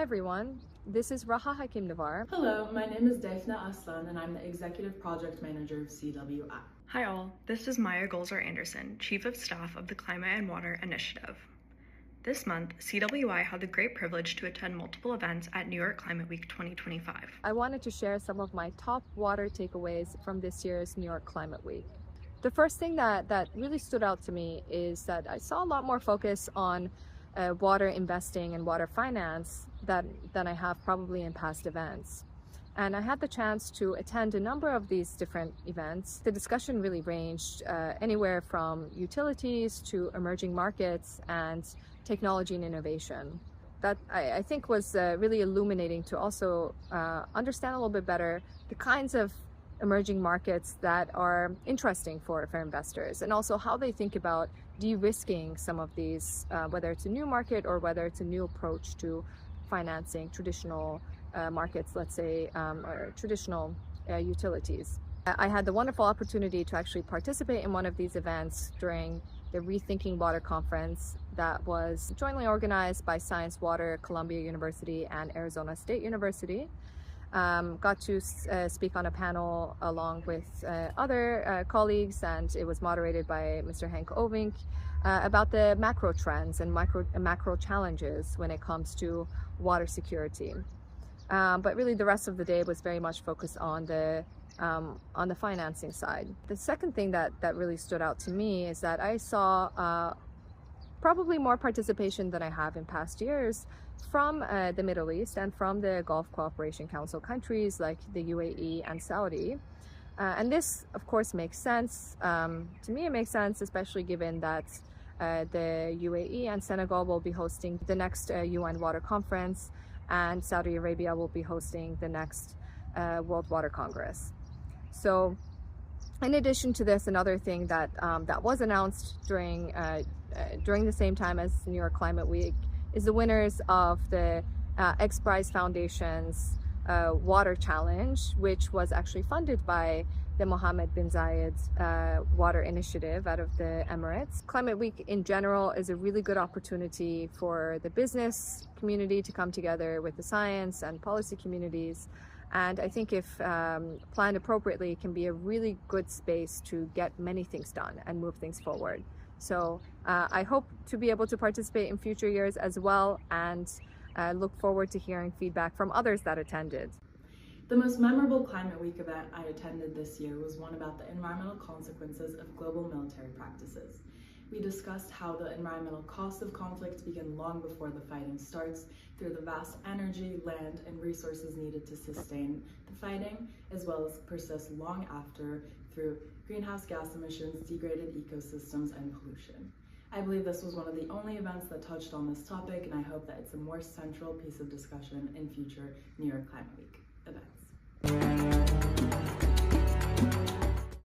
everyone, this is Raha Hakim Navar. Hello, my name is Daphna Aslan and I'm the Executive Project Manager of CWI. Hi all, this is Maya Golzer Anderson, Chief of Staff of the Climate and Water Initiative. This month, CWI had the great privilege to attend multiple events at New York Climate Week 2025. I wanted to share some of my top water takeaways from this year's New York Climate Week. The first thing that really stood out to me is that I saw a lot more focus on water investing and water finance than I have probably in past events. And I had the chance to attend a number of these different events. The discussion really ranged anywhere from utilities to emerging markets and technology and innovation. That I think was really illuminating to also understand a little bit better the kinds of emerging markets that are interesting for investors, and also how they think about de-risking some of these, whether it's a new market or whether it's a new approach to financing traditional markets, let's say, or traditional utilities. I had the wonderful opportunity to actually participate in one of these events during the Rethinking Water Conference that was jointly organized by Science Water, Columbia University, and Arizona State University. Got to speak on a panel along with other colleagues, and it was moderated by Mr. Henk Ovink about the macro trends and macro challenges when it comes to water security. But really the rest of the day was very much focused on the financing side. The second thing that really stood out to me is that I saw probably more participation than I have in past years from the Middle East and from the Gulf Cooperation Council countries like the UAE and Saudi. And this, of course, makes sense. To me, it makes sense, especially given that the UAE and Senegal will be hosting the next UN Water Conference, and Saudi Arabia will be hosting the next World Water Congress. So in addition to this, another thing that was announced during the same time as New York Climate Week is the winners of the X Prize Foundation's Water Challenge, which was actually funded by the Mohammed bin Zayed Water Initiative out of the Emirates. Climate Week in general is a really good opportunity for the business community to come together with the science and policy communities. And I think if planned appropriately, it can be a really good space to get many things done and move things forward. So I hope to be able to participate in future years as well, and look forward to hearing feedback from others that attended. The most memorable Climate Week event I attended this year was one about the environmental consequences of global military practices. We discussed how the environmental costs of conflict begin long before the fighting starts, through the vast energy, land, and resources needed to sustain the fighting, as well as persist long after through greenhouse gas emissions, degraded ecosystems, and pollution. I believe this was one of the only events that touched on this topic, and I hope that it's a more central piece of discussion in future New York Climate Week events.